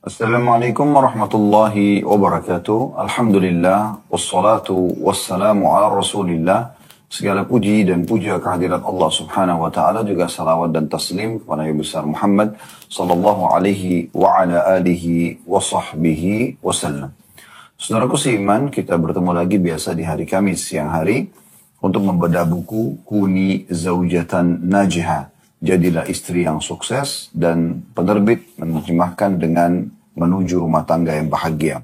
Assalamualaikum warahmatullahi wabarakatuh. Alhamdulillah, wassalatu wassalamu ala rasulillah. Segala puji dan puja kehadirat Allah subhanahu wa ta'ala, juga salawat dan taslim kepada Nabi besar Muhammad sallallahu alaihi wa ala alihi wa sahbihi wasallam. Saudaraku seiman, kita bertemu lagi biasa di hari Kamis siang hari untuk membedah buku Kuni Zaujatan Najihah. Jadilah istri yang sukses, dan penerbit menerjemahkan dengan Menuju Rumah Tangga yang Bahagia.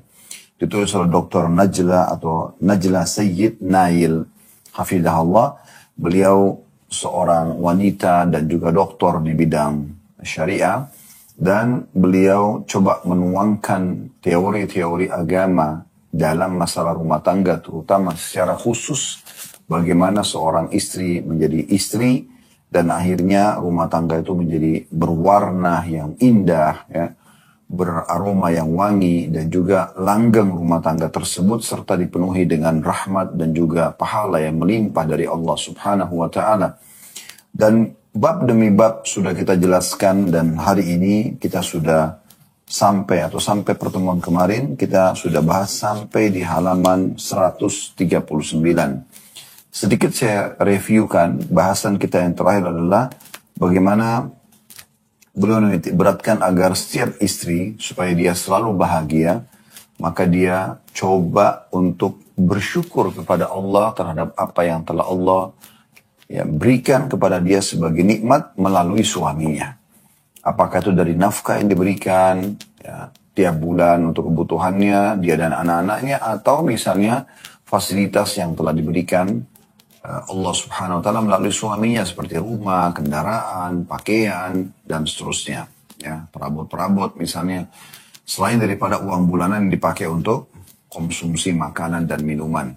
Ditulis oleh Dr. Najla atau Najla Sayyid Nail Hafidahullah. Beliau seorang wanita dan juga doktor di bidang syariah, dan beliau coba menuangkan teori-teori agama dalam masalah rumah tangga, terutama secara khusus bagaimana seorang istri menjadi istri dan akhirnya rumah tangga itu menjadi berwarna yang indah, ya, beraroma yang wangi, dan juga langgeng rumah tangga tersebut serta dipenuhi dengan rahmat dan juga pahala yang melimpah dari Allah subhanahu wa ta'ala. Dan bab demi bab sudah kita jelaskan, dan hari ini kita sudah sampai pertemuan kemarin kita sudah bahas sampai di halaman 139. Sedikit saya reviewkan bahasan kita yang terakhir adalah bagaimana beliau beratkan agar setiap istri supaya dia selalu bahagia, maka dia coba untuk bersyukur kepada Allah terhadap apa yang telah Allah berikan kepada dia sebagai nikmat melalui suaminya. Apakah itu dari nafkah yang diberikan tiap bulan untuk kebutuhannya dia dan anak-anaknya, atau misalnya fasilitas yang telah diberikan Allah subhanahu wa ta'ala melalui suaminya seperti rumah, kendaraan, pakaian, dan seterusnya. Ya, perabot-perabot misalnya, selain daripada uang bulanan yang dipakai untuk konsumsi makanan dan minuman.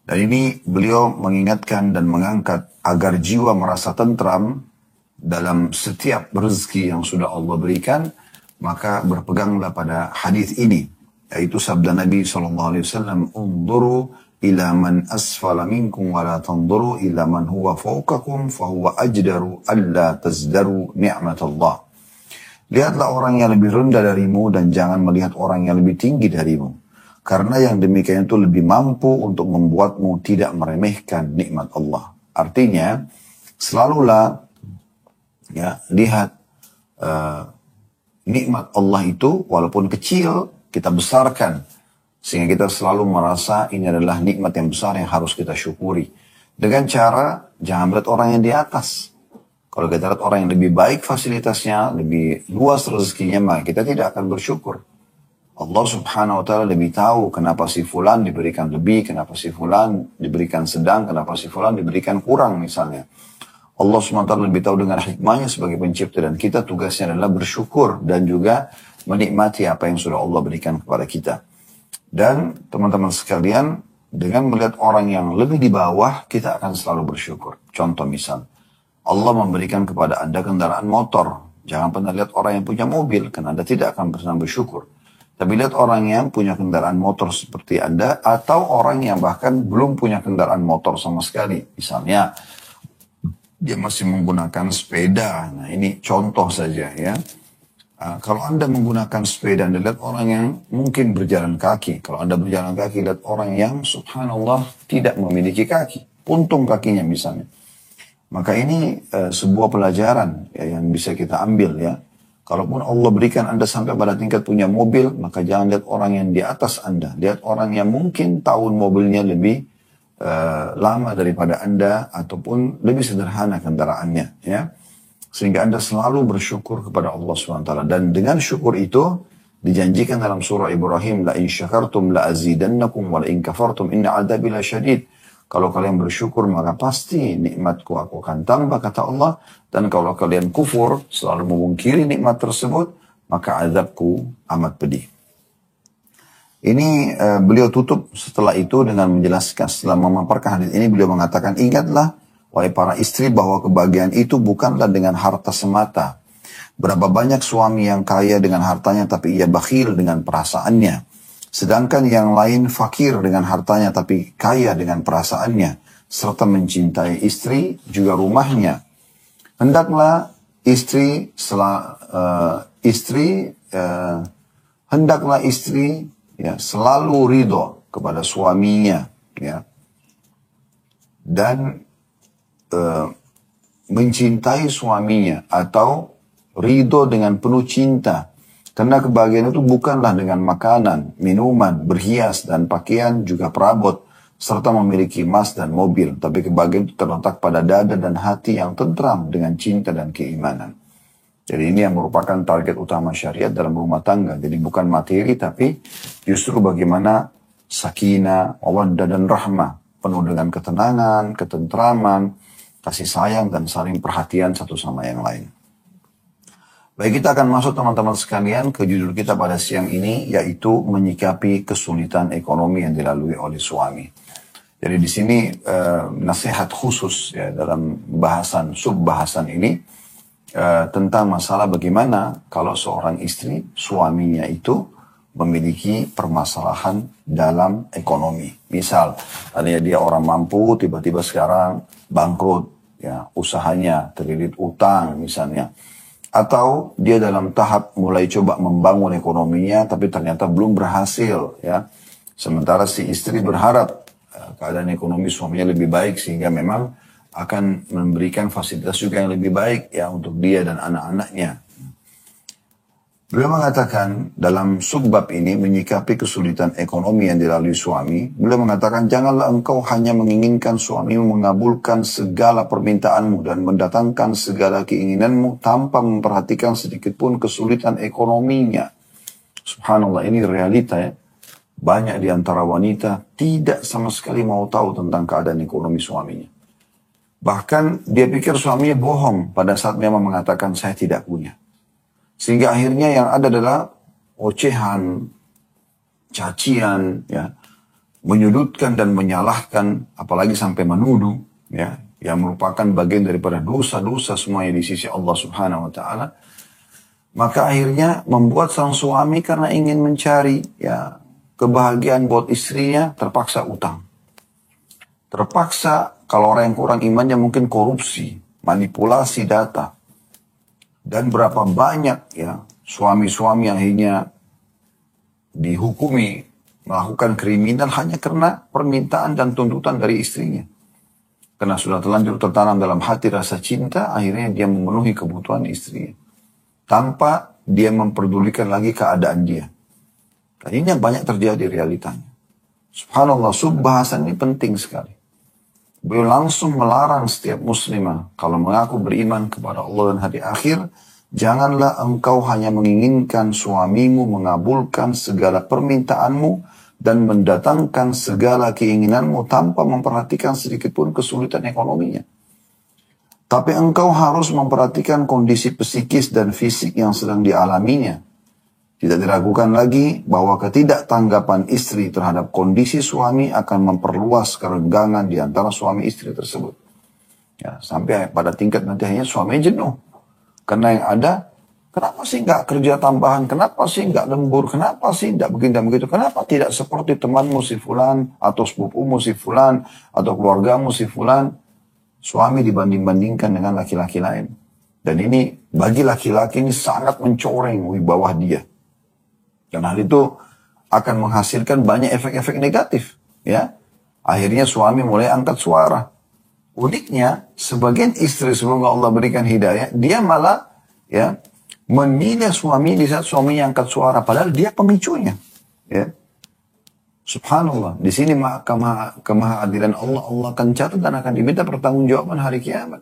Dan ini beliau mengingatkan dan mengangkat agar jiwa merasa tentram dalam setiap rezeki yang sudah Allah berikan, maka berpeganglah pada hadis ini, yaitu sabda Nabi SAW, "Unduru ila man asfala minkum wa la tanzuru ila man huwa fawqakum fa huwa ajdaru alla tazdaru ni'matallah." Lihatlah orang yang lebih rendah darimu dan jangan melihat orang yang lebih tinggi darimu, karena yang demikian itu lebih mampu untuk membuatmu tidak meremehkan nikmat Allah. Artinya selalulah lihat nikmat Allah itu walaupun kecil kita besarkan, sehingga kita selalu merasa ini adalah nikmat yang besar yang harus kita syukuri. Dengan cara, jangan melihat orang yang di atas. Kalau kita lihat orang yang lebih baik fasilitasnya, lebih luas rezekinya, maka kita tidak akan bersyukur. Allah subhanahu wa ta'ala lebih tahu kenapa si fulan diberikan lebih, kenapa si fulan diberikan sedang, kenapa si fulan diberikan kurang misalnya. Allah subhanahu wa ta'ala lebih tahu dengan hikmahnya sebagai pencipta, dan kita tugasnya adalah bersyukur dan juga menikmati apa yang sudah Allah berikan kepada kita. Dan teman-teman sekalian, dengan melihat orang yang lebih di bawah, kita akan selalu bersyukur. Contoh misal, Allah memberikan kepada Anda kendaraan motor. Jangan pernah lihat orang yang punya mobil, karena Anda tidak akan pernah bersyukur. Tapi lihat orang yang punya kendaraan motor seperti Anda, atau orang yang bahkan belum punya kendaraan motor sama sekali. Misalnya, dia masih menggunakan sepeda. Nah, ini contoh saja ya. Kalau Anda menggunakan sepeda, Anda lihat orang yang mungkin berjalan kaki. Kalau Anda berjalan kaki, lihat orang yang subhanallah tidak memiliki kaki. Puntung kakinya misalnya. Maka ini sebuah pelajaran yang bisa kita ambil ya. Kalaupun Allah berikan Anda sampai pada tingkat punya mobil, maka jangan lihat orang yang di atas Anda. Lihat orang yang mungkin tahun mobilnya lebih lama daripada Anda, ataupun lebih sederhana kendaraannya ya. Sehingga Anda selalu bersyukur kepada Allah SWT. Dan dengan syukur itu dijanjikan dalam surah Ibrahim, la in syakartum la azidannakum wa la in kafartum inna adzabi lasyadid. Kalau kalian bersyukur maka pasti nikmatku aku akan tambah, kata Allah. Dan kalau kalian kufur, selalu memungkiri nikmat tersebut, maka azabku amat pedih. Ini beliau tutup setelah itu dengan menjelaskan, setelah memaparkan hadis ini, beliau mengatakan, ingatlah wahai para istri bahwa kebahagiaan itu bukanlah dengan harta semata. Berapa banyak suami yang kaya dengan hartanya tapi ia bakhil dengan perasaannya. Sedangkan yang lain fakir dengan hartanya tapi kaya dengan perasaannya. Serta mencintai istri juga rumahnya. Hendaklah istri istri, hendaklah istri ya selalu ridho kepada suaminya, ya, dan mencintai suaminya atau ridho dengan penuh cinta. Karena kebahagiaan itu bukanlah dengan makanan, minuman, berhias, dan pakaian, juga perabot, serta memiliki emas dan mobil. Tapi kebahagiaan itu terletak pada dada dan hati yang tentram dengan cinta dan keimanan. Jadi ini yang merupakan target utama syariat dalam rumah tangga. Jadi bukan materi, tapi justru bagaimana sakinah, mawaddah, dan rahmah. Penuh dengan ketenangan, ketentraman, kasih sayang, dan saling perhatian satu sama yang lain. Baik, kita akan masuk teman-teman sekalian ke judul kita pada siang ini, yaitu menyikapi kesulitan ekonomi yang dilalui oleh suami. Jadi di sini nasihat khusus ya dalam sub-bahasan ini tentang masalah bagaimana kalau seorang istri, suaminya itu memiliki permasalahan dalam ekonomi. Misal, tadinya dia orang mampu, tiba-tiba sekarang bangkrut, ya usahanya terlilit utang misalnya. Atau dia dalam tahap mulai coba membangun ekonominya, tapi ternyata belum berhasil, ya. Sementara si istri berharap keadaan ekonomi suaminya lebih baik, sehingga memang akan memberikan fasilitas juga yang lebih baik, ya, untuk dia dan anak-anaknya. Beliau mengatakan dalam subbab ini menyikapi kesulitan ekonomi yang dilalui suami. Beliau mengatakan, janganlah engkau hanya menginginkan suamimu mengabulkan segala permintaanmu dan mendatangkan segala keinginanmu tanpa memperhatikan sedikit pun kesulitan ekonominya. Subhanallah, ini realita ya. Banyak di antara wanita tidak sama sekali mau tahu tentang keadaan ekonomi suaminya. Bahkan dia pikir suaminya bohong pada saat memang mengatakan saya tidak punya. Sehingga akhirnya yang ada adalah ocehan, cacian, ya, menyudutkan dan menyalahkan, apalagi sampai menuduh, ya, yang merupakan bagian daripada dosa-dosa semuanya di sisi Allah Subhanahu wa Ta'ala. Maka akhirnya membuat sang suami karena ingin mencari, ya, kebahagiaan buat istrinya, terpaksa utang. Terpaksa kalau orang yang kurang imannya mungkin korupsi, manipulasi data. Dan berapa banyak ya suami-suami akhirnya dihukumi melakukan kriminal hanya karena permintaan dan tuntutan dari istrinya. Karena sudah terlanjur tertanam dalam hati rasa cinta, akhirnya dia memenuhi kebutuhan istrinya. Tanpa dia memperdulikan lagi keadaan dia. Dan ini yang banyak terjadi realitanya. Subhanallah, bahasan ini penting sekali. Beliau langsung melarang setiap muslimah kalau mengaku beriman kepada Allah dan hari akhir, janganlah engkau hanya menginginkan suamimu mengabulkan segala permintaanmu dan mendatangkan segala keinginanmu tanpa memperhatikan sedikit pun kesulitan ekonominya. Tapi engkau harus memperhatikan kondisi psikis dan fisik yang sedang dialaminya. Tidak diragukan lagi bahwa ketidaktanggapan istri terhadap kondisi suami akan memperluas kerenggangan di antara suami istri tersebut. Ya, sampai pada tingkat nanti hanya suami jenuh. Karena yang ada, kenapa sih nggak kerja tambahan? Kenapa sih nggak lembur? Kenapa sih nggak begini dan begitu? Kenapa tidak seperti temanmu si fulan, atau sepupumu si fulan, atau keluargamu si fulan? Suami dibanding-bandingkan dengan laki-laki lain. Dan ini bagi laki-laki ini sangat mencoreng wibawa dia. Dan hal itu akan menghasilkan banyak efek-efek negatif, ya. Akhirnya suami mulai angkat suara. Uniknya, sebagian istri semoga Allah berikan hidayah, dia malah ya menilai suami di saat suaminya angkat suara, padahal dia pemicunya, ya. Subhanallah, di sini kemahadiran Allah, Allah akan catat dan akan diminta pertanggungjawaban hari kiamat.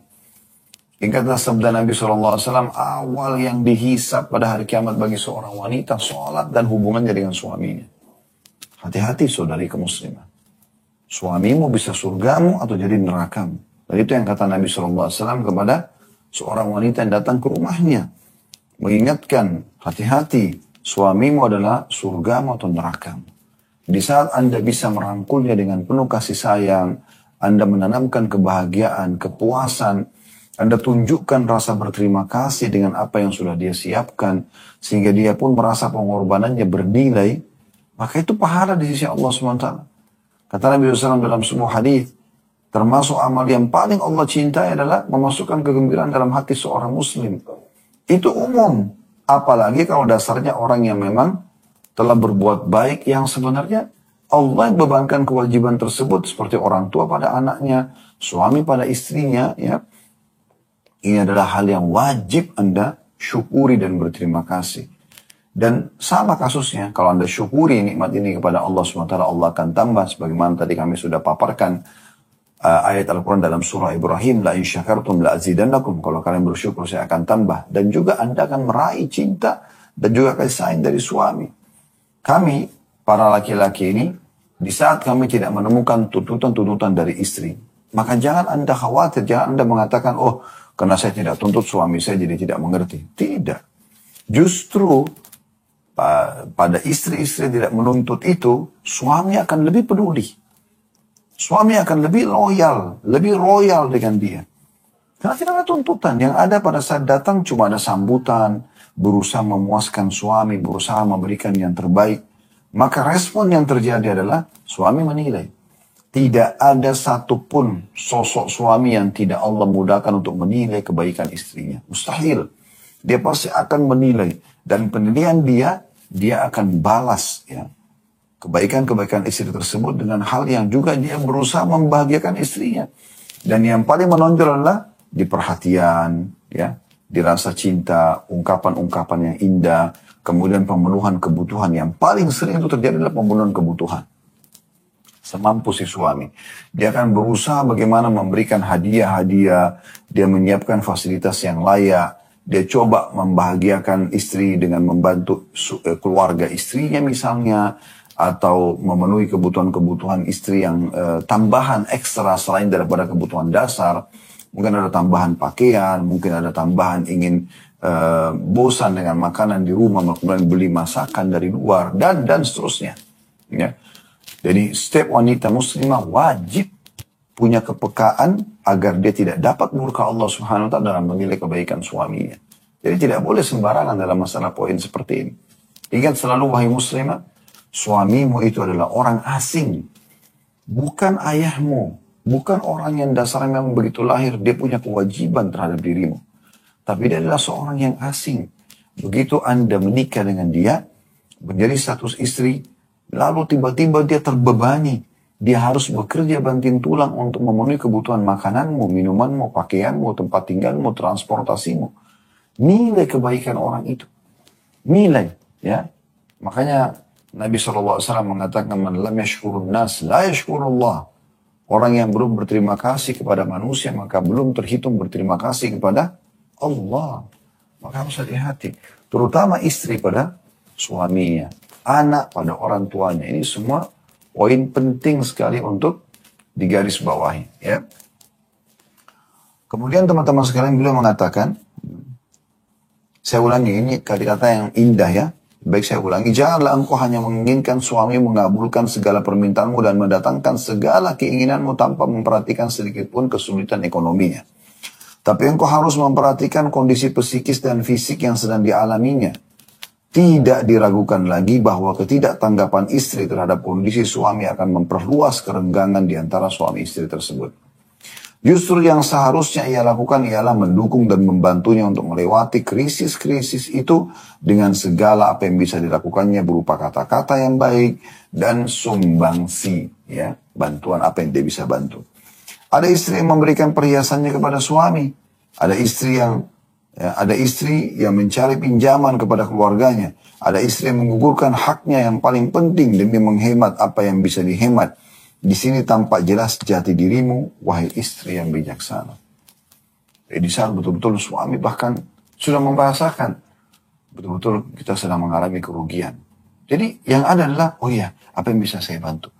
Ingatlah sabda Nabi SAW, awal yang dihisap pada hari kiamat bagi seorang wanita, sholat dan hubungannya dengan suaminya. Hati-hati saudari muslimah. Suamimu bisa surgamu atau jadi nerakamu. Dan itu yang kata Nabi SAW kepada seorang wanita yang datang ke rumahnya. Mengingatkan, hati-hati, suamimu adalah surgamu atau nerakamu. Di saat Anda bisa merangkulnya dengan penuh kasih sayang, Anda menanamkan kebahagiaan, kepuasan, Anda tunjukkan rasa berterima kasih dengan apa yang sudah dia siapkan, sehingga dia pun merasa pengorbanannya bernilai, maka itu pahala di sisi Allah SWT. Kata Nabi SAW dalam sebuah hadis, termasuk amal yang paling Allah cintai adalah memasukkan kegembiraan dalam hati seorang muslim. Itu umum. Apalagi kalau dasarnya orang yang memang telah berbuat baik yang sebenarnya Allah yang bebankan kewajiban tersebut seperti orang tua pada anaknya, suami pada istrinya, ya. Ini adalah hal yang wajib Anda syukuri dan berterima kasih. Dan sama kasusnya, kalau Anda syukuri nikmat ini kepada Allah SWT, Allah akan tambah. Sebagaimana tadi kami sudah paparkan ayat Al-Quran dalam surah Ibrahim, la in syakartum la azidannakum. Kalau kalian bersyukur, saya akan tambah. Dan juga Anda akan meraih cinta dan juga kasih sayang dari suami. Kami, para laki-laki ini, di saat kami tidak menemukan tuntutan-tuntutan dari istri, maka jangan Anda khawatir, jangan Anda mengatakan, oh, karena saya tidak tuntut suami saya jadi tidak mengerti. Tidak. Justru pada istri-istri yang tidak menuntut itu, suami akan lebih peduli. Suami akan lebih royal dengan dia. Karena tidak ada tuntutan. Yang ada pada saat datang cuma ada sambutan, berusaha memuaskan suami, berusaha memberikan yang terbaik. Maka respon yang terjadi adalah suami menilai. Tidak ada satupun sosok suami yang tidak Allah mudahkan untuk menilai kebaikan istrinya. Mustahil. Dia pasti akan menilai. Dan penilaian dia akan balas ya kebaikan-kebaikan istri tersebut dengan hal yang juga dia berusaha membahagiakan istrinya. Dan yang paling menonjol adalah di perhatian, ya, dirasa cinta, ungkapan-ungkapan yang indah, kemudian pemenuhan kebutuhan. Yang paling sering itu terjadi adalah pemenuhan kebutuhan. Semampu si suami. Dia akan berusaha bagaimana memberikan hadiah-hadiah, dia menyiapkan fasilitas yang layak, dia coba membahagiakan istri dengan membantu keluarga istrinya misalnya, atau memenuhi kebutuhan-kebutuhan istri yang tambahan ekstra selain daripada kebutuhan dasar. Mungkin ada tambahan pakaian, mungkin ada tambahan ingin bosan dengan makanan di rumah, kemudian beli masakan dari luar, dan seterusnya. Ya. Jadi setiap wanita muslimah wajib punya kepekaan agar dia tidak dapat murka Allah Subhanahu wa taala dalam menilai kebaikan suaminya. Jadi tidak boleh sembarangan dalam masalah poin seperti ini. Ingat selalu wahai muslimah, suamimu itu adalah orang asing, bukan ayahmu, bukan orang yang dasarnya memang begitu lahir dia punya kewajiban terhadap dirimu. Tapi dia adalah seorang yang asing. Begitu Anda menikah dengan dia, menjadi status istri, lalu tiba-tiba dia terbebani. Dia harus bekerja banting tulang untuk memenuhi kebutuhan makananmu, minumanmu, pakaianmu, tempat tinggalmu, transportasimu. Nilai kebaikan orang itu. Nilai. Ya. Makanya Nabi SAW mengatakan, man lam yashkurun nas, la yashkurullah. Orang yang belum berterima kasih kepada manusia, maka belum terhitung berterima kasih kepada Allah. Maka harus hati-hati. Terutama istri pada suaminya. Anak pada orang tuanya. Ini semua poin penting sekali untuk digarisbawahi. Ya. Kemudian teman-teman sekalian beliau mengatakan, saya ulangi ini kata-kata yang indah ya. Baik saya ulangi, janganlah engkau hanya menginginkan suami mengabulkan segala permintaanmu dan mendatangkan segala keinginanmu tanpa memperhatikan sedikit pun kesulitan ekonominya. Tapi engkau harus memperhatikan kondisi psikis dan fisik yang sedang dialaminya. Tidak diragukan lagi bahwa ketidaktanggapan istri terhadap kondisi suami akan memperluas kerenggangan di antara suami istri tersebut. Justru yang seharusnya ia lakukan ialah mendukung dan membantunya untuk melewati krisis-krisis itu dengan segala apa yang bisa dilakukannya berupa kata-kata yang baik dan sumbangsi, ya, bantuan apa yang dia bisa bantu. Ada istri yang memberikan perhiasannya kepada suami, ada istri yang mencari pinjaman kepada keluarganya, ada istri yang menggugurkan haknya yang paling penting demi menghemat apa yang bisa dihemat. Di sini tampak jelas jati dirimu, wahai istri yang bijaksana. Di saat betul-betul suami bahkan sudah membahasakan, betul-betul kita sedang mengalami kerugian. Jadi yang ada adalah, oh iya, apa yang bisa saya bantu?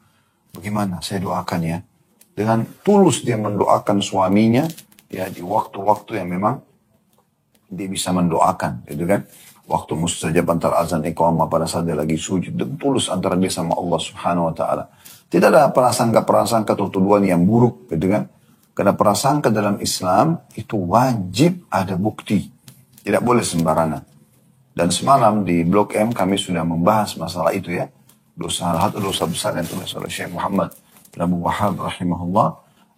Bagaimana? Saya doakan ya. Dengan tulus dia mendoakan suaminya, ya di waktu-waktu yang memang dia bisa mendoakan, gitu kan? Waktu mustajab antara azan iqamah pada saat dia lagi sujud, dan tulus antara dia sama Allah Subhanahu wa taala. Tidak ada prasangka-prasangka atau tuduhan yang buruk, gitu kan? Karena prasangka dalam Islam itu wajib ada bukti. Tidak boleh sembarangan. Dan semalam di Blok M kami sudah membahas masalah itu ya. Salah satu dosa besar yang tulis oleh Syekh Muhammad bin Abdul Wahhab rahimahullah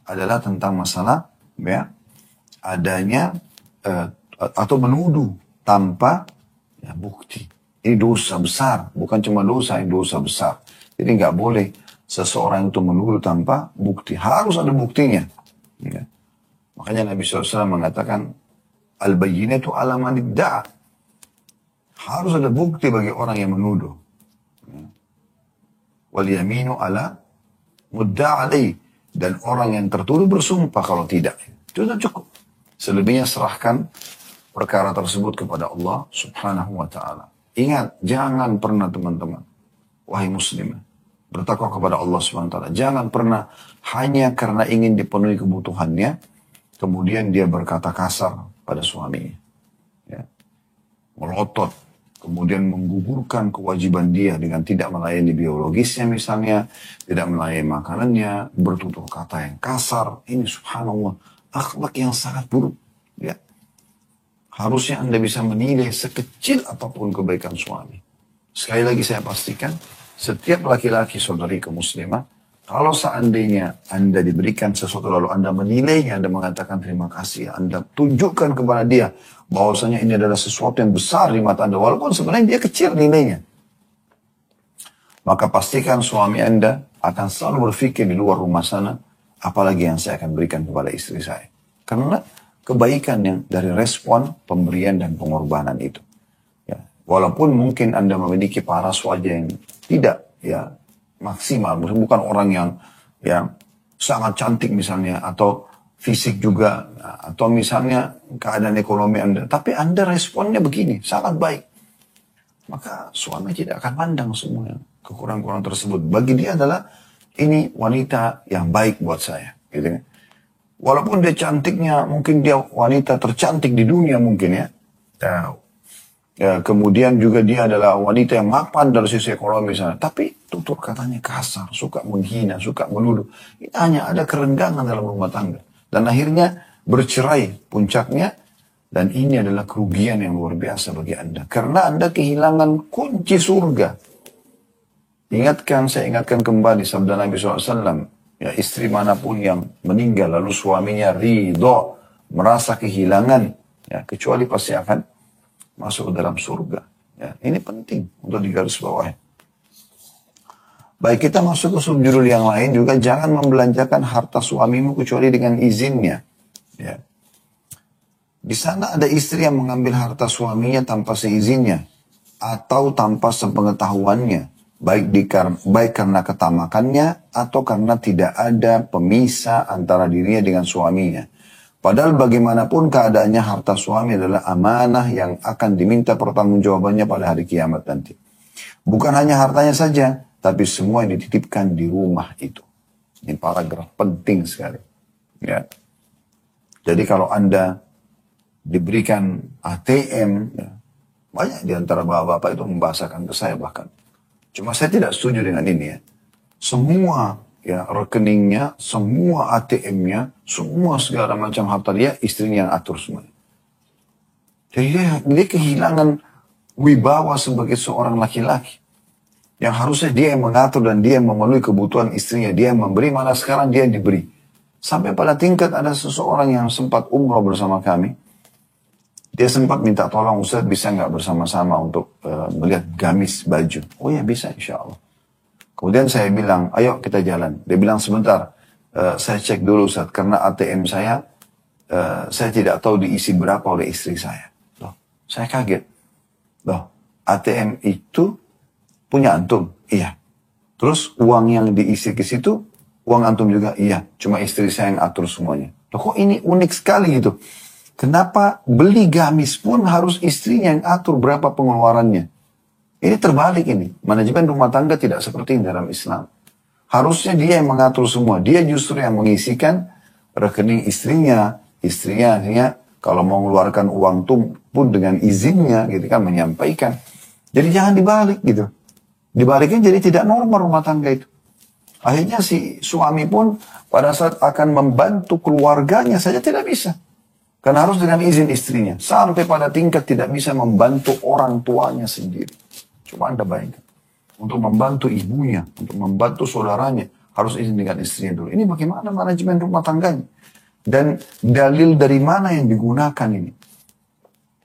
adalah tentang masalah ya adanya atau menuduh tanpa Ya, bukti. Ini dosa besar, bukan cuma dosa, ini dosa besar. Jadi nggak boleh seseorang itu menuduh tanpa bukti. Harus ada buktinya. Ya. Makanya Nabi SAW mengatakan, al-bayyinatu ala man idda'a. Harus ada bukti bagi orang yang menuduh. Ya. Wal yaminu ala mudda'a alaih. Dan orang yang tertuduh bersumpah kalau tidak. Itu sudah cukup. Selebihnya serahkan perkara tersebut kepada Allah Subhanahu wa ta'ala. Ingat, jangan pernah teman-teman, wahai muslim, bertakwa kepada Allah Subhanahu wa ta'ala. Jangan pernah hanya karena ingin dipenuhi kebutuhannya, kemudian dia berkata kasar pada suaminya. Ya. Melotot, kemudian menggugurkan kewajiban dia dengan tidak melayani biologisnya misalnya, tidak melayani makanannya, bertutur kata yang kasar. Ini subhanallah, akhlak yang sangat buruk. Ya. Harusnya Anda bisa menilai sekecil apapun kebaikan suami. Sekali lagi saya pastikan, setiap laki-laki saudariku muslimah, kalau seandainya Anda diberikan sesuatu lalu Anda menilainya, Anda mengatakan terima kasih, Anda tunjukkan kepada dia bahwasanya ini adalah sesuatu yang besar di mata Anda, walaupun sebenarnya dia kecil nilainya. Maka pastikan suami Anda akan selalu berpikir di luar rumah sana, apalagi yang saya akan berikan kepada istri saya. Karena kebaikan yang dari respon pemberian dan pengorbanan itu. Ya. Walaupun mungkin Anda memiliki paras wajah yang tidak ya maksimal, bukan orang yang ya sangat cantik misalnya, atau fisik juga, atau misalnya keadaan ekonomi Anda, tapi Anda responnya begini, sangat baik. Maka suami tidak akan pandang semua kekurangan-kekurangan tersebut. Bagi dia adalah ini wanita yang baik buat saya, gitu kan. Walaupun dia cantiknya, mungkin dia wanita tercantik di dunia mungkin ya. Kemudian juga dia adalah wanita yang mapan dari sisi ekonomi sana. Tapi tutur katanya kasar, suka menghina, suka menuduh. Ini hanya ada kerenggangan dalam rumah tangga. Dan akhirnya bercerai puncaknya. Dan ini adalah kerugian yang luar biasa bagi Anda. Karena Anda kehilangan kunci surga. Saya ingatkan kembali sabda Nabi SAW. Ya, istri manapun yang meninggal lalu suaminya ridho, merasa kehilangan, ya, kecuali pasti akan masuk ke dalam surga. Ya, ini penting untuk digarisbawahi. Baik, kita masuk ke subjudul yang lain juga, jangan membelanjakan harta suamimu kecuali dengan izinnya. Ya. Di sana ada istri yang mengambil harta suaminya tanpa seizinnya atau tanpa sepengetahuannya. Baik karena ketamakannya atau karena tidak ada pemisah antara dirinya dengan suaminya. Padahal bagaimanapun keadaannya harta suami adalah amanah yang akan diminta pertanggungjawabannya pada hari kiamat nanti. Bukan hanya hartanya saja, tapi semua yang dititipkan di rumah itu. Ini paragraf penting sekali. Ya. Jadi kalau Anda diberikan ATM, ya, banyak di antara bapak-bapak itu membahasakan ke saya bahkan. Cuma saya tidak setuju dengan ini ya. Semua ya rekeningnya, semua ATM-nya, semua segala macam harta dia, istrinya yang atur semuanya. Jadi dia kehilangan wibawa sebagai seorang laki-laki. Yang harusnya dia yang mengatur dan dia yang memenuhi kebutuhan istrinya. Dia yang memberi, malah sekarang dia yang diberi. Sampai pada tingkat ada seseorang yang sempat umroh bersama kami. Dia sempat minta tolong, Ustaz bisa nggak bersama-sama untuk melihat gamis baju. Oh ya bisa insya Allah. Kemudian saya bilang, ayo kita jalan. Dia bilang sebentar, saya cek dulu Ustaz, karena ATM saya tidak tahu diisi berapa oleh istri saya. Loh, saya kaget. Loh, ATM itu punya antum? Iya. Terus uang yang diisi ke situ, uang antum juga? Iya. Cuma istri saya yang atur semuanya. Loh kok ini unik sekali gitu. Kenapa beli gamis pun harus istrinya yang atur berapa pengeluarannya? Ini terbalik ini. Manajemen rumah tangga tidak seperti ini dalam Islam. Harusnya dia yang mengatur semua. Dia justru yang mengisikan rekening istrinya. Istrinya artinya kalau mau mengeluarkan uang pun dengan izinnya gitu kan, menyampaikan. Jadi jangan dibalik gitu. Dibaliknya jadi tidak normal rumah tangga itu. Akhirnya si suami pun pada saat akan membantu keluarganya saja tidak bisa. Karena harus dengan izin istrinya. Sampai pada tingkat tidak bisa membantu orang tuanya sendiri. Coba Anda bayangkan. Untuk membantu ibunya, untuk membantu saudaranya, harus izin dengan istrinya dulu. Ini bagaimana manajemen rumah tangganya? Dan dalil dari mana yang digunakan ini?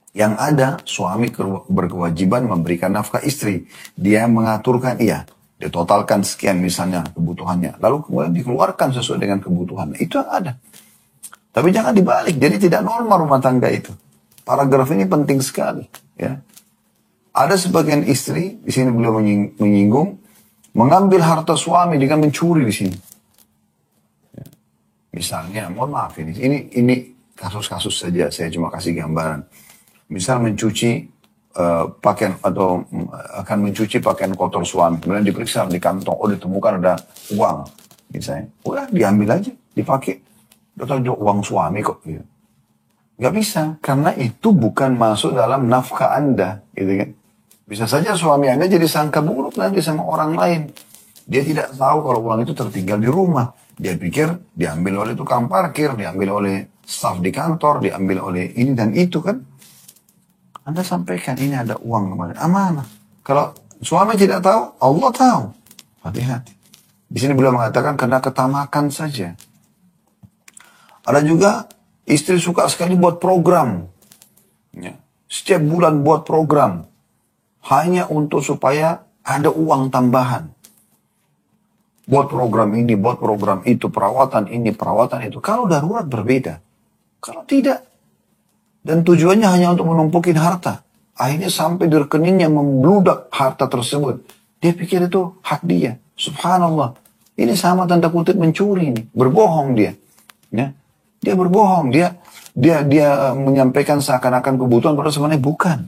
Yang ada suami berkewajiban memberikan nafkah istri. Dia mengaturkan, iya, dia totalkan sekian misalnya kebutuhannya. Lalu kemudian dikeluarkan sesuai dengan kebutuhan. Itu yang ada. Tapi jangan dibalik, jadi tidak normal rumah tangga itu. Paragraf ini penting sekali. Ya. Ada sebagian istri, di sini beliau menyinggung, mengambil harta suami dengan mencuri di sini. Ya. Misalnya, mohon maaf ini kasus-kasus saja, saya cuma kasih gambaran. Misal mencuci pakaian atau akan mencuci pakaian kotor suami, kemudian diperiksa di kantong, oh ditemukan ada uang, misalnya, udah diambil aja, dipakai, udah uang suami kok, gitu. Gak bisa, karena itu bukan masuk dalam nafkah Anda, gitu kan. Bisa saja suami Anda jadi sangka buruk nanti sama orang lain. Dia tidak tahu kalau uang itu tertinggal di rumah. Dia pikir diambil oleh tukang parkir, diambil oleh staf di kantor, diambil oleh ini dan itu kan. Anda sampaikan ini ada uang kemarin, amanah. Kalau suami tidak tahu, Allah tahu. Hati-hati. Di sini beliau mengatakan karena ketamakan saja. Ada juga istri suka sekali buat program. Ya. Setiap bulan buat program. Hanya untuk supaya ada uang tambahan. Buat program ini, buat program itu, perawatan ini, perawatan itu. Kalau darurat berbeda. Kalau tidak. Dan tujuannya hanya untuk menumpukin harta. Akhirnya sampai di rekeningnya membludak harta tersebut. Dia pikir itu hak dia. Subhanallah. Ini sama tanda kutip mencuri ini. Berbohong dia. Ya. Dia berbohong. Dia menyampaikan seakan-akan kebutuhan padahal sebenarnya bukan.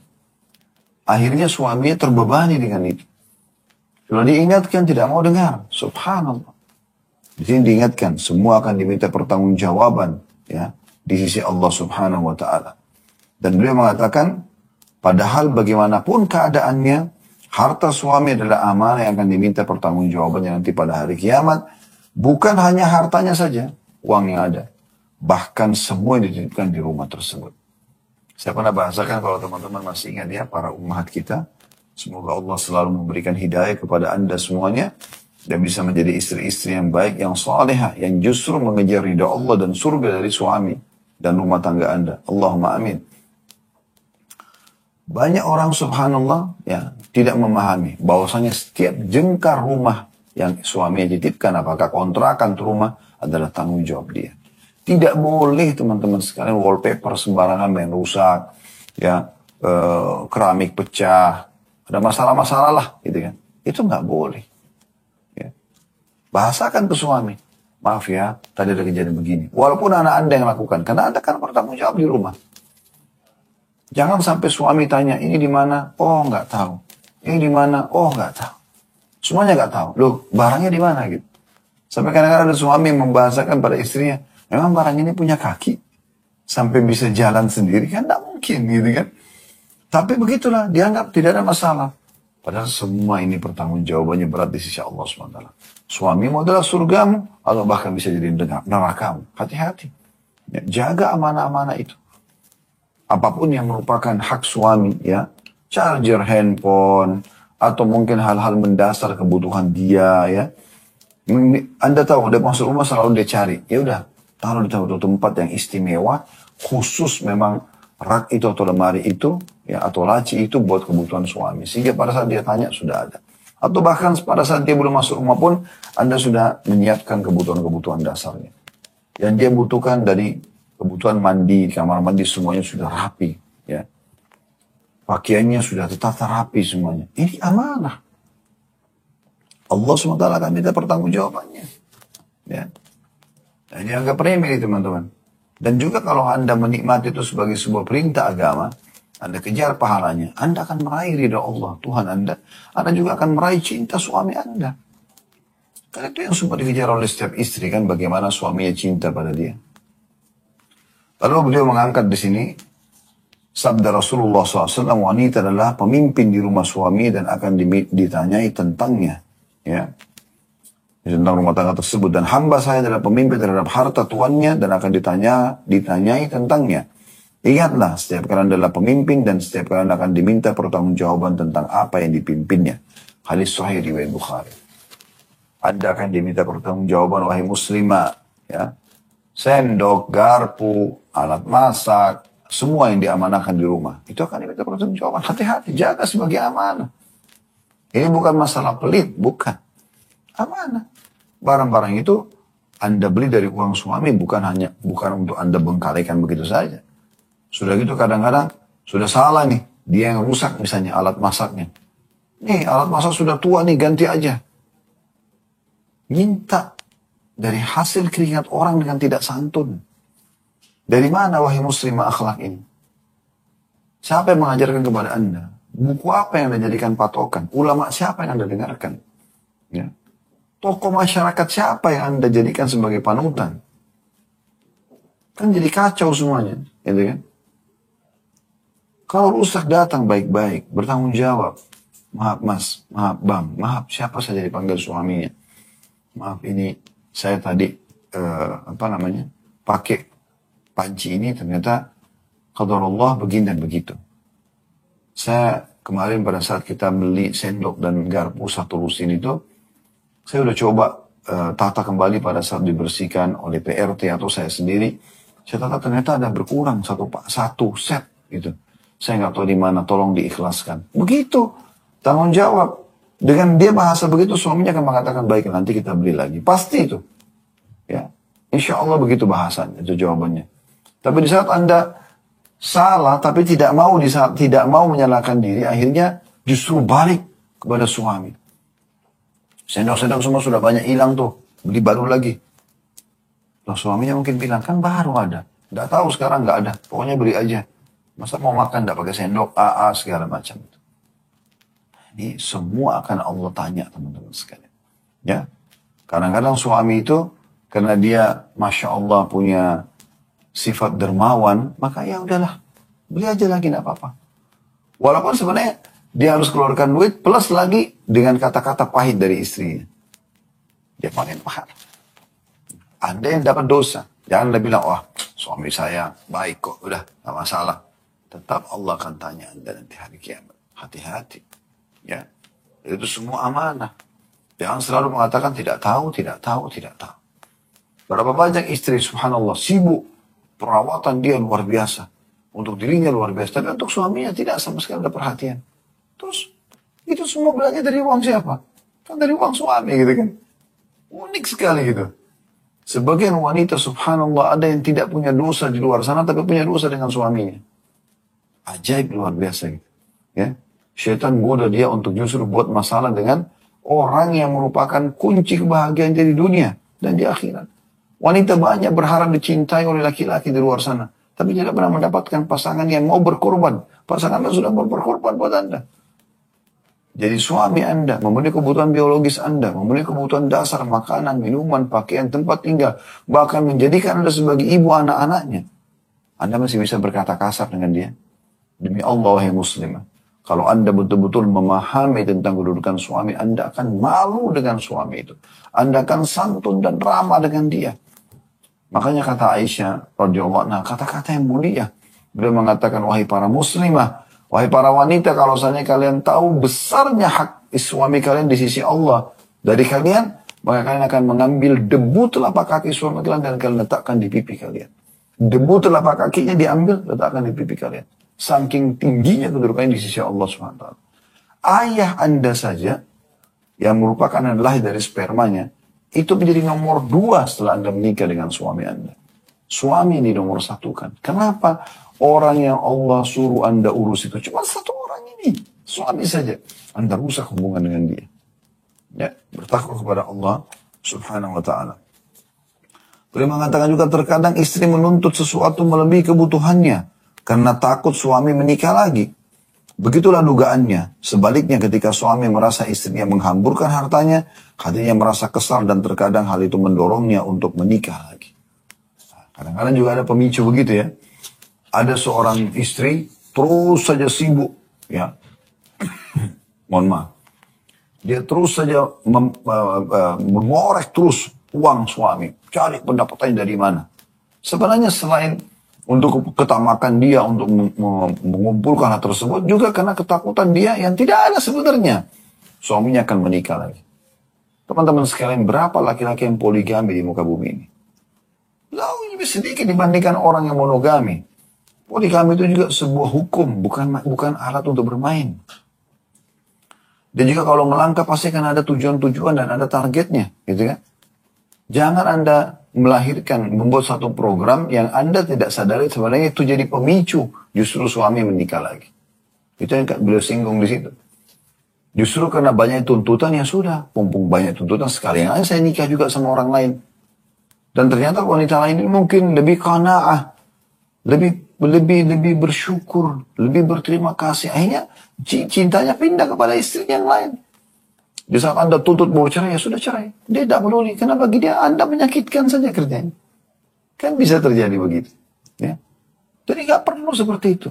Akhirnya suaminya terbebani dengan itu. Kalau diingatkan tidak mau dengar. Subhanallah. Di sini diingatkan semua akan diminta pertanggungjawaban ya di sisi Allah Subhanahu wa taala. Dan beliau mengatakan, padahal bagaimanapun keadaannya, harta suami adalah amanah yang akan diminta pertanggungjawabannya nanti pada hari kiamat. Bukan hanya hartanya saja, uang yang ada. Bahkan semua yang dititipkan di rumah tersebut. Saya pernah bahasakan kalau teman-teman masih ingat ya, para ummahat kita. Semoga Allah selalu memberikan hidayah kepada anda semuanya. Dan bisa menjadi istri-istri yang baik, yang salihah, yang justru mengejar ridha Allah dan surga dari suami dan rumah tangga anda. Allahumma amin. Banyak orang subhanallah ya tidak memahami bahwasanya setiap jengkar rumah yang suaminya titipkan, apakah kontrakan atau rumah, adalah tanggung jawab dia. Tidak boleh teman-teman sekalian wallpaper sembarangan main rusak, ya keramik pecah, ada masalah-masalah lah, gitu kan? Itu nggak boleh. Ya. Bahasakan ke suami, maaf ya, tadi ada kejadian begini. Walaupun anak anda yang lakukan, karena anda kan bertanggung jawab di rumah. Jangan sampai suami tanya, ini di mana? Oh, nggak tahu. Ini di mana? Oh, nggak tahu. Semuanya nggak tahu. Loh, barangnya di mana gitu? Sampai kadang-kadang ada suami yang membahasakan pada istrinya, memang barang ini punya kaki sampai bisa jalan sendiri kan? Nggak mungkin gitu kan? Tapi begitulah, dianggap tidak ada masalah. Padahal semua ini pertanggungjawabannya berat di sisi Allah SWT. Suamimu adalah surgamu, atau bahkan bisa jadi nerakamu. Hati-hati. Ya, jaga amanah-amanah itu. Apapun yang merupakan hak suami, ya, charger handphone, atau mungkin hal-hal mendasar kebutuhan dia, ya. Anda tahu, dia masuk rumah selalu dia cari. Ya udah, taruh di tempat yang istimewa, khusus memang rak itu atau lemari itu, ya, atau laci itu buat kebutuhan suami. Sehingga pada saat dia tanya, sudah ada. Atau bahkan pada saat dia belum masuk rumah pun, Anda sudah menyiapkan kebutuhan-kebutuhan dasarnya. Yang dia butuhkan dari kebutuhan mandi, kamar mandi semuanya sudah rapi, ya. Pakaiannya sudah tertata rapi semuanya. Ini amanah. Allah SWT akan minta pertanggungjawabannya. Ya. Dan dianggap remeh teman-teman. Dan juga kalau Anda menikmati itu sebagai sebuah perintah agama, Anda kejar pahalanya, Anda akan meraih ridha Allah, Tuhan Anda. Anda juga akan meraih cinta suami Anda. Karena itu yang sempat dikejar oleh setiap istri kan, bagaimana suaminya cinta pada dia. Lalu beliau mengangkat di sini sabda Rasulullah SAW, wanita adalah pemimpin di rumah suami dan akan ditanyai tentangnya, ya, tentang rumah tangga tersebut. Dan hamba saya adalah pemimpin terhadap harta tuannya dan akan ditanyai tentangnya. Ingatlah, setiap kalian adalah pemimpin dan setiap kalian akan diminta pertanggungjawaban tentang apa yang dipimpinnya. Hadis sahih riwayat Bukhari. Anda akan diminta pertanggungjawaban wahai muslimah, ya. Sendok, garpu, alat masak, semua yang diamanahkan di rumah. Itu akan diminta pertanggungjawaban. Hati-hati, jaga sebagai amanah. Ini bukan masalah pelit, bukan. Amanah. Barang-barang itu Anda beli dari uang suami bukan untuk Anda bengkalikan begitu saja. Sudah gitu kadang-kadang sudah salah nih. Dia yang rusak misalnya alat masaknya. Nih alat masak sudah tua nih, ganti aja. Minta dari hasil keringat orang dengan tidak santun. Dari mana wahai muslimah akhlak ini? Siapa yang mengajarkan kepada Anda? Buku apa yang Anda jadikan patokan? Ulama siapa yang Anda dengarkan? Ya. Tokoh masyarakat siapa yang Anda jadikan sebagai panutan? Kan jadi kacau semuanya. Gitu kan? Kalau rusak datang baik-baik, bertanggung jawab. Maaf mas, maaf bang, maaf siapa saja dipanggil suaminya. Maaf ini saya tadi pakai panci ini ternyata qadarullah begini dan begitu. Saya kemarin pada saat kita beli sendok dan garpu satu lusin itu, saya udah coba tata kembali pada saat dibersihkan oleh PRT atau saya sendiri. Saya tata ternyata ada berkurang satu set gitu. Saya nggak tahu di mana, tolong diikhlaskan. Begitu, tanggung jawab. Dengan dia bahasa begitu, suaminya akan mengatakan, baik nanti kita beli lagi. Pasti itu. Ya, insya Allah begitu bahasanya, itu jawabannya. Tapi di saat Anda salah, tapi tidak mau menyalahkan diri, akhirnya justru balik kepada suami. Sendok-sendok semua sudah banyak hilang tuh, beli baru lagi. Loh, suaminya mungkin bilang, kan baru ada. Nggak tahu sekarang nggak ada, pokoknya beli aja. Masa mau makan nggak pakai sendok, segala macam itu. Ini semua akan Allah tanya teman-teman sekalian. Ya, kadang-kadang suami itu karena dia masya Allah punya sifat dermawan, maka ya udahlah, beli aja lagi nggak apa-apa. Walaupun sebenarnya dia harus keluarkan duit plus lagi dengan kata-kata pahit dari istrinya. Dia paling pahit. Anda yang dapat dosa. Jangan Anda bilang, wah suami saya baik kok, udah nggak masalah. Tetap Allah akan tanya Anda nanti hari kiamat. Hati-hati. Ya, itu semua amanah. Jangan selalu mengatakan tidak tahu, tidak tahu, tidak tahu. Berapa banyak istri subhanallah sibuk, perawatan dia luar biasa. Untuk dirinya luar biasa, tapi untuk suaminya tidak sama sekali ada perhatian. Terus, itu semua belanja dari uang siapa? Kan dari uang suami gitu kan. Unik sekali gitu. Sebagian wanita subhanallah ada yang tidak punya dosa di luar sana, tapi punya dosa dengan suaminya. Ajaib luar biasa gitu. Ya. Syaitan goda dia untuk justru buat masalah dengan orang yang merupakan kunci kebahagiaan di dunia dan di akhirat. Wanita banyak berharap dicintai oleh laki-laki di luar sana. Tapi tidak pernah mendapatkan pasangan yang mau berkorban. Pasangan Anda sudah mau berkorban buat Anda. Jadi suami Anda memenuhi kebutuhan biologis Anda, memenuhi kebutuhan dasar makanan, minuman, pakaian, tempat tinggal. Bahkan menjadikan Anda sebagai ibu anak-anaknya. Anda masih bisa berkata kasar dengan dia. Demi Allah, wahai muslimah. Kalau Anda betul-betul memahami tentang kedudukan suami, Anda akan malu dengan suami itu. Anda akan santun dan ramah dengan dia. Makanya kata Aisyah radhiyallahu anha, kata-kata yang mulia. Beliau mengatakan, wahai para muslimah, wahai para wanita, kalau seandainya kalian tahu besarnya hak suami kalian di sisi Allah dari kalian, maka kalian akan mengambil debu telapak kaki suami kalian dan kalian letakkan di pipi kalian. Debu telapak kakinya diambil, letakkan di pipi kalian. Saking tingginya kedudukannya di sisi Allah SWT. Ayah Anda saja, yang merupakan adalah dari spermanya, itu menjadi nomor 2 setelah Anda menikah dengan suami Anda. Suami ini nomor 1 kan. Kenapa orang yang Allah suruh Anda urus itu cuma 1 orang ini? Suami saja. Anda rusak hubungan dengan dia. Ya, bertakwa kepada Allah subhanahu wa ta'ala. Beliau mengatakan juga terkadang istri menuntut sesuatu melebihi kebutuhannya. Karena takut suami menikah lagi. Begitulah dugaannya. Sebaliknya ketika suami merasa istrinya menghamburkan hartanya, hatinya merasa kesal dan terkadang hal itu mendorongnya untuk menikah lagi. Kadang-kadang juga ada pemicu begitu ya. Ada seorang istri terus saja sibuk. Ya. Mohon maaf. Dia terus saja mengorek terus uang suami. Cari pendapatannya dari mana. Sebenarnya selain untuk ketamakan dia untuk mengumpulkan hal tersebut, juga karena ketakutan dia yang tidak ada sebenarnya. Suaminya akan menikah lagi. Teman-teman sekalian, berapa laki-laki yang poligami di muka bumi ini? Jauh lebih sedikit dibandingkan orang yang monogami. Poligami itu juga sebuah hukum, bukan alat untuk bermain. Dan juga kalau melangkah pasti kan ada tujuan-tujuan dan ada targetnya, gitu kan? Jangan Anda melahirkan, membuat satu program yang Anda tidak sadari sebenarnya itu jadi pemicu justru suami menikah lagi. Itu yang beliau singgung di situ. Justru karena banyak tuntutan ya sudah, mumpung banyak tuntutan sekalian aja saya nikah juga sama orang lain. Dan ternyata wanita lain ini mungkin lebih qanaah, lebih bersyukur, lebih berterima kasih. Akhirnya cintanya pindah kepada istri yang lain. Di saat Anda tuntut mau cerai, ya sudah cerai. Dia tidak peduli. Karena bagi dia Anda menyakitkan saja kerjanya. Kan bisa terjadi begitu. Ya. Jadi nggak perlu seperti itu.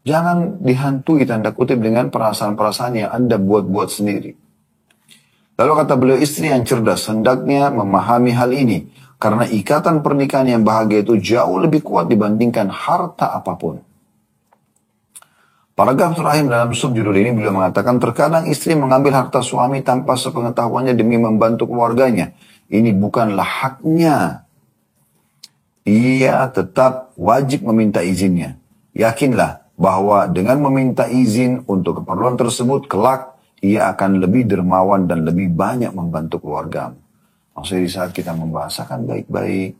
Jangan dihantui tanda kutip dengan perasaan-perasaan yang Anda buat-buat sendiri. Lalu kata beliau, istri yang cerdas hendaknya memahami hal ini. Karena ikatan pernikahan yang bahagia itu jauh lebih kuat dibandingkan harta apapun. Paragraf terakhir dalam subjudul ini beliau mengatakan, terkadang istri mengambil harta suami tanpa sepengetahuannya demi membantu keluarganya. Ini bukanlah haknya. Ia tetap wajib meminta izinnya. Yakinlah bahwa dengan meminta izin untuk keperluan tersebut, kelak ia akan lebih dermawan dan lebih banyak membantu keluargamu. Maksudnya di saat kita membahasakan baik-baik.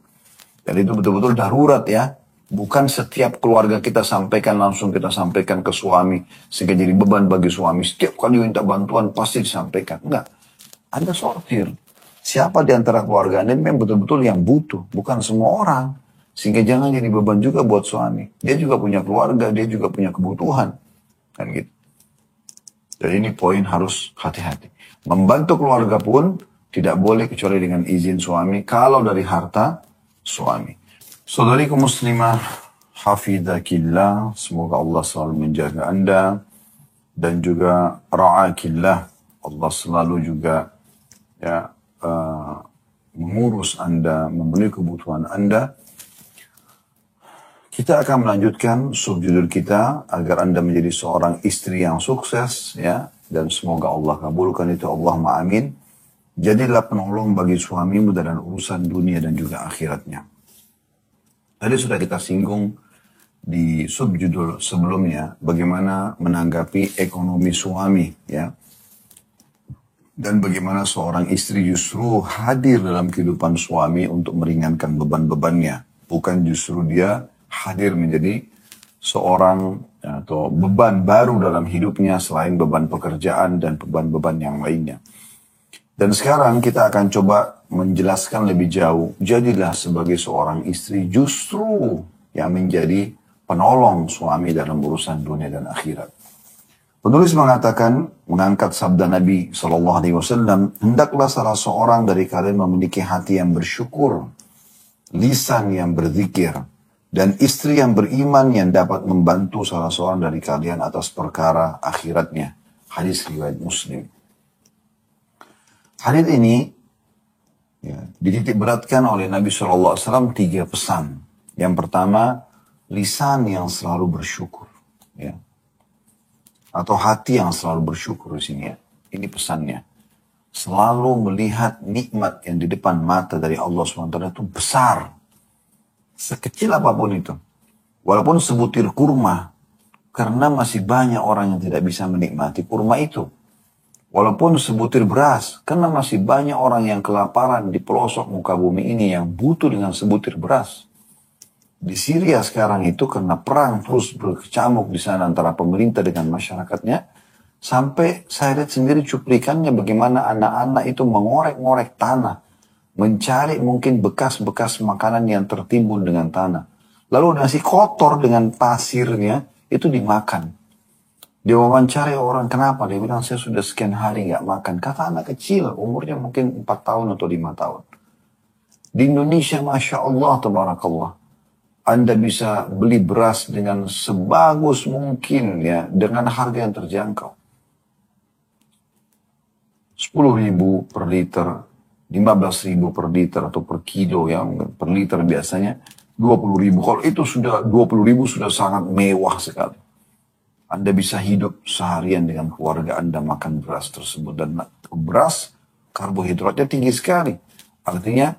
Dan itu betul-betul darurat ya. Bukan setiap keluarga kita sampaikan langsung kita sampaikan ke suami. Sehingga jadi beban bagi suami. Setiap kali minta bantuan pasti disampaikan. Enggak. Anda sortir. Siapa di antara keluarga Anda memang betul-betul yang butuh. Bukan semua orang. Sehingga jangan jadi beban juga buat suami. Dia juga punya keluarga. Dia juga punya kebutuhan. Kan gitu. Dan ini poin harus hati-hati. Membantu keluarga pun tidak boleh kecuali dengan izin suami. Kalau dari harta suami. Saudariku muslimah, hafidhakillah. Semoga Allah selalu menjaga Anda. Dan juga ra'akillah. Allah selalu juga ya, mengurus Anda, memenuhi kebutuhan Anda. Kita akan melanjutkan subjudul kita agar Anda menjadi seorang istri yang sukses ya, dan semoga Allah kabulkan itu, Allahumma amin. Jadilah penolong bagi suamimu dalam urusan dunia dan juga akhiratnya. Tadi sudah kita singgung di subjudul sebelumnya bagaimana menanggapi ekonomi suami ya. Dan bagaimana seorang istri justru hadir dalam kehidupan suami untuk meringankan beban-bebannya. Bukan justru dia hadir menjadi seorang atau beban baru dalam hidupnya selain beban pekerjaan dan beban-beban yang lainnya. Dan sekarang kita akan coba menjelaskan lebih jauh. Jadilah sebagai seorang istri justru yang menjadi penolong suami dalam urusan dunia dan akhirat. Penulis mengatakan, mengangkat sabda Nabi SAW, hendaklah salah seorang dari kalian memiliki hati yang bersyukur, lisan yang berzikir, dan istri yang beriman yang dapat membantu salah seorang dari kalian atas perkara akhiratnya. Hadis riwayat Muslim. Hadis ini ya, dititik beratkan oleh Nabi SAW 3 pesan. Yang pertama, lisan yang selalu bersyukur. Ya. Atau hati yang selalu bersyukur di sini ya. Ini pesannya. Selalu melihat nikmat yang di depan mata dari Allah SWT itu besar. Sekecil apapun itu. Walaupun sebutir kurma. Karena masih banyak orang yang tidak bisa menikmati kurma itu. Walaupun sebutir beras, karena masih banyak orang yang kelaparan di pelosok muka bumi ini yang butuh dengan sebutir beras. Di Syria sekarang itu karena perang terus berkecamuk di sana antara pemerintah dengan masyarakatnya, sampai saya lihat sendiri cuplikannya bagaimana anak-anak itu mengorek-ngorek tanah, mencari mungkin bekas-bekas makanan yang tertimbun dengan tanah. Lalu nasi kotor dengan pasirnya itu dimakan. Dia wawancara orang, kenapa? Dia bilang, saya sudah sekian hari nggak makan. Kata anak kecil, umurnya mungkin 4 tahun atau 5 tahun. Di Indonesia, Masya Allah, Tabarakallah. Anda bisa beli beras dengan sebagus mungkin, ya, dengan harga yang terjangkau. 10.000 per liter, 15.000 per liter atau per kilo, ya, per liter biasanya 20.000. Kalau itu sudah 20.000 sudah sangat mewah sekali. Anda bisa hidup seharian dengan keluarga Anda makan beras tersebut. Dan beras, karbohidratnya tinggi sekali. Artinya,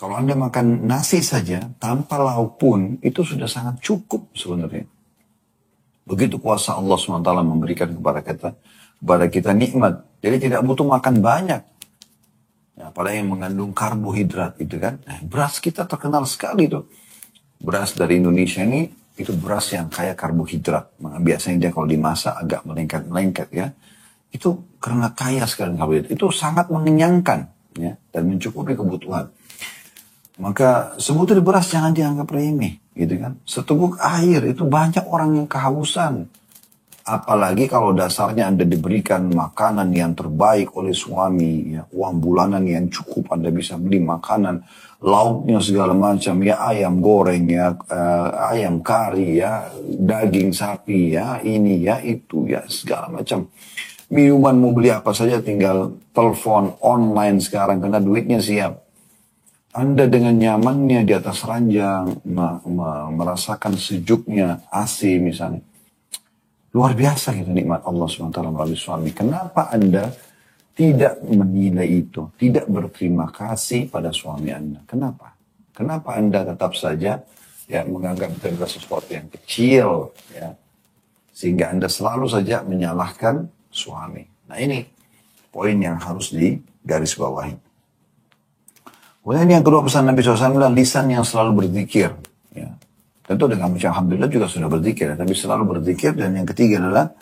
Kalau Anda makan nasi saja, tanpa lauk pun, itu sudah sangat cukup sebenarnya. Begitu kuasa Allah SWT memberikan kepada kita nikmat. Jadi tidak butuh makan banyak. Ya, apalagi yang mengandung karbohidrat gitu kan. Nah, beras kita terkenal sekali tuh. Beras dari Indonesia ini, itu beras yang kaya karbohidrat. Biasanya dia kalau dimasak agak melengket-lengket ya. Itu karena kaya sekali karbohidrat. Itu sangat mengenyangkan ya, dan mencukupi kebutuhan. Maka sebutir beras jangan dianggap remeh, gitu kan. Seteguk air itu banyak orang yang kehausan. Apalagi kalau dasarnya Anda diberikan makanan yang terbaik oleh suami, ya, uang bulanan yang cukup, Anda bisa beli makanan, lauknya segala macam, ya ayam goreng, ya ayam kari, ya daging sapi, ya ini, ya itu, ya segala macam. Minuman mau beli apa saja tinggal telepon online sekarang karena duitnya siap. Anda dengan nyamannya di atas ranjang, merasakan sejuknya AC misalnya. Luar biasa gitu nikmat Allah SWT melalui suami. Kenapa Anda tidak menilai itu? Tidak berterima kasih pada suami Anda. Kenapa? Kenapa Anda tetap saja ya menganggap itu adalah sesuatu yang kecil, ya, sehingga Anda selalu saja menyalahkan suami. Nah ini poin yang harus digarisbawahi. Kemudian yang kedua pesan Nabi SAW adalah lisan yang selalu berzikir. Ya. Tentu dengan mengucap Alhamdulillah juga sudah berzikir, tapi selalu berzikir. Dan yang ketiga adalah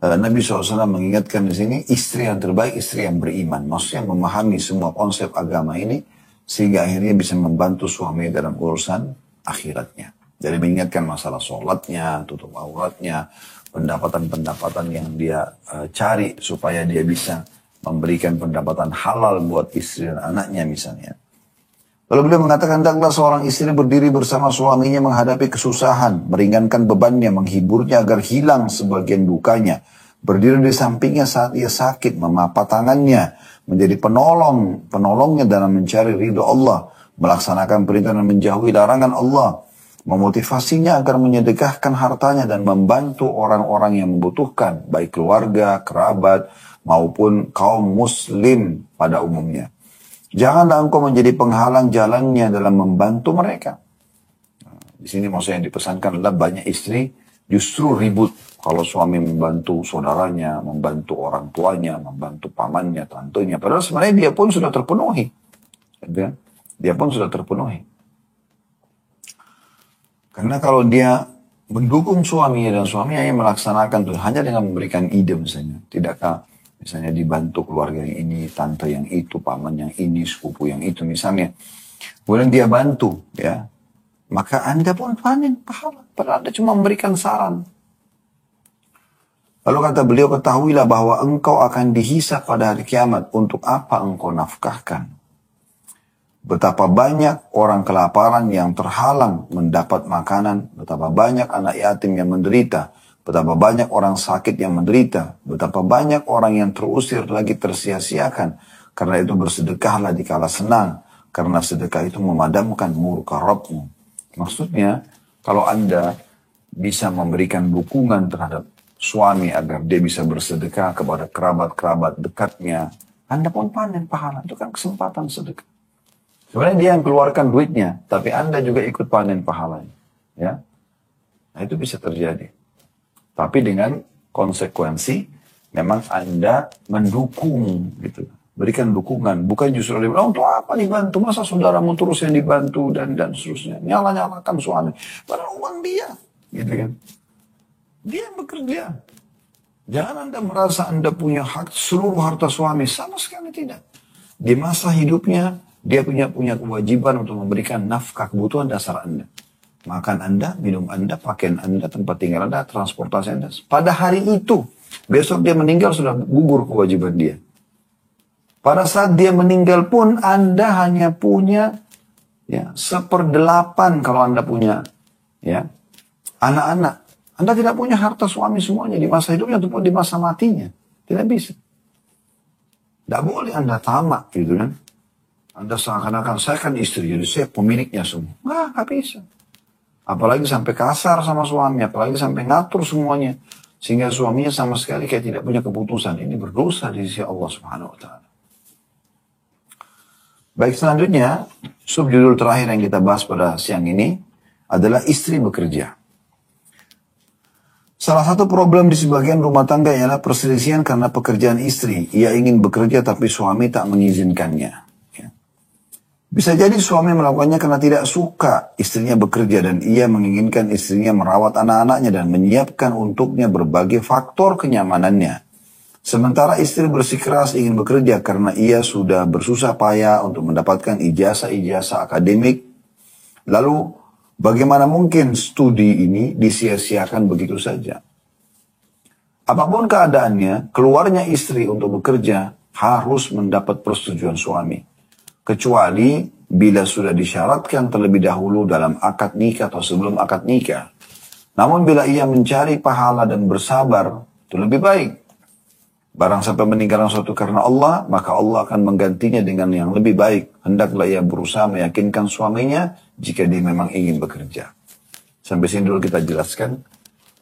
Nabi SAW mengingatkan di sini istri yang terbaik, istri yang beriman. Maksudnya memahami semua konsep agama ini sehingga akhirnya bisa membantu suami dalam urusan akhiratnya. Jadi mengingatkan masalah sholatnya, tutup auratnya, pendapatan-pendapatan yang dia cari supaya dia bisa memberikan pendapatan halal buat istri dan anaknya misalnya. Lalu beliau mengatakan, hendaklah seorang istri berdiri bersama suaminya menghadapi kesusahan, meringankan bebannya, menghiburnya agar hilang sebagian dukanya, berdiri di sampingnya saat ia sakit, memapat tangannya, menjadi penolongnya dalam mencari ridho Allah, melaksanakan perintah dan menjauhi larangan Allah, memotivasinya agar menyedekahkan hartanya dan membantu orang-orang yang membutuhkan, baik keluarga, kerabat, maupun kaum muslim pada umumnya. Janganlah engkau menjadi penghalang jalannya dalam membantu mereka. Nah, di sini maksudnya yang dipesankan adalah banyak istri justru ribut kalau suami membantu saudaranya, membantu orang tuanya, membantu pamannya, tantunya. Padahal sebenarnya dia pun sudah terpenuhi. Dia pun sudah terpenuhi. Karena kalau dia mendukung suaminya dan suaminya yang melaksanakan itu hanya dengan memberikan ide misalnya, tidakkah misalnya dibantu keluarga yang ini, tante yang itu, paman yang ini, sepupu yang itu misalnya. Kemudian dia bantu, ya. Maka Anda pun panen pahala. Padahal Anda cuma memberikan saran. Lalu kata beliau, ketahuilah bahwa engkau akan dihisab pada hari kiamat. Untuk apa engkau nafkahkan? Betapa banyak orang kelaparan yang terhalang mendapat makanan. Betapa banyak anak yatim yang menderita. Betapa banyak orang sakit yang menderita. Betapa banyak orang yang terusir lagi tersia-siakan. Karena itu bersedekahlah dikala senang. Karena sedekah itu memadamkan murka Rabbmu. Maksudnya, kalau Anda bisa memberikan dukungan terhadap suami agar dia bisa bersedekah kepada kerabat-kerabat dekatnya, Anda pun panen pahala. Itu kan kesempatan sedekah. Sebenarnya dia yang keluarkan duitnya, tapi Anda juga ikut panen pahalanya. Ya, nah itu bisa terjadi. Tapi dengan konsekuensi, memang Anda mendukung gitu. Berikan dukungan. Bukan justru dia bilang, untuk apa dibantu? Masa saudaramu terus yang dibantu dan seterusnya. Nyala-nyalakan suami. Padahal uang dia. Gitu kan. Dia yang bekerja. Jangan Anda merasa Anda punya hak seluruh harta suami. Sama sekali tidak. Di masa hidupnya, dia punya kewajiban untuk memberikan nafkah kebutuhan dasar Anda. Makan Anda, minum Anda, pakaian Anda, tempat tinggal Anda, transportasi Anda. Pada hari itu, besok dia meninggal sudah gugur kewajiban dia. Pada saat dia meninggal pun Anda hanya punya ya 1/8 kalau Anda punya ya anak-anak. Anda tidak punya harta suami semuanya di masa hidupnya ataupun di masa matinya. Tidak bisa. Tidak boleh Anda tamak gitu kan. Anda seakan-akan saya kan istri, jadi saya pemiliknya semua. Nggak bisa. Apalagi sampai kasar sama suami, apalagi sampai ngatur semuanya. Sehingga suaminya sama sekali kayak tidak punya keputusan. Ini berdosa di sisi Allah Subhanahu wa Ta'ala. Baik, selanjutnya, subjudul terakhir yang kita bahas pada siang ini adalah istri bekerja. Salah satu problem di sebagian rumah tangga ialah perselisihan karena pekerjaan istri. Ia ingin bekerja tapi suami tak mengizinkannya. Ya. Bisa jadi suami melakukannya karena tidak suka istrinya bekerja dan ia menginginkan istrinya merawat anak-anaknya dan menyiapkan untuknya berbagai faktor kenyamanannya. Sementara istri bersikeras ingin bekerja karena ia sudah bersusah payah untuk mendapatkan ijazah-ijazah akademik. Lalu bagaimana mungkin studi ini disia-siakan begitu saja? Apapun keadaannya, keluarnya istri untuk bekerja harus mendapat persetujuan suami. Kecuali bila sudah disyaratkan terlebih dahulu dalam akad nikah atau sebelum akad nikah. Namun bila ia mencari pahala dan bersabar, itu lebih baik. Barang sampai meninggalkan sesuatu karena Allah, maka Allah akan menggantinya dengan yang lebih baik. Hendaklah ia berusaha meyakinkan suaminya jika dia memang ingin bekerja. Sampai sini dulu kita jelaskan.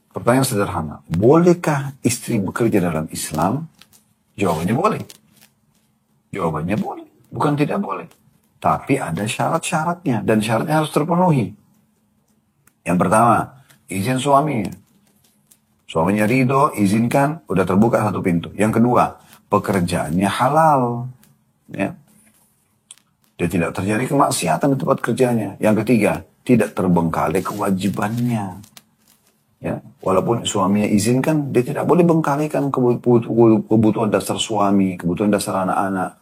Pertanyaan sederhana. Bolehkah istri bekerja dalam Islam? Jawabannya boleh. Jawabannya boleh. Bukan tidak boleh. Tapi ada syarat-syaratnya. Dan syaratnya harus terpenuhi. Yang pertama, izin suaminya. Suaminya ridho, izinkan, udah terbuka satu pintu. Yang kedua, pekerjaannya halal. Ya. Dia tidak terjadi kemaksiatan di tempat kerjanya. Yang ketiga, tidak terbengkalai kewajibannya. Ya. Walaupun suaminya izinkan, dia tidak boleh bengkalikan kebutuhan dasar suami, kebutuhan dasar anak-anak.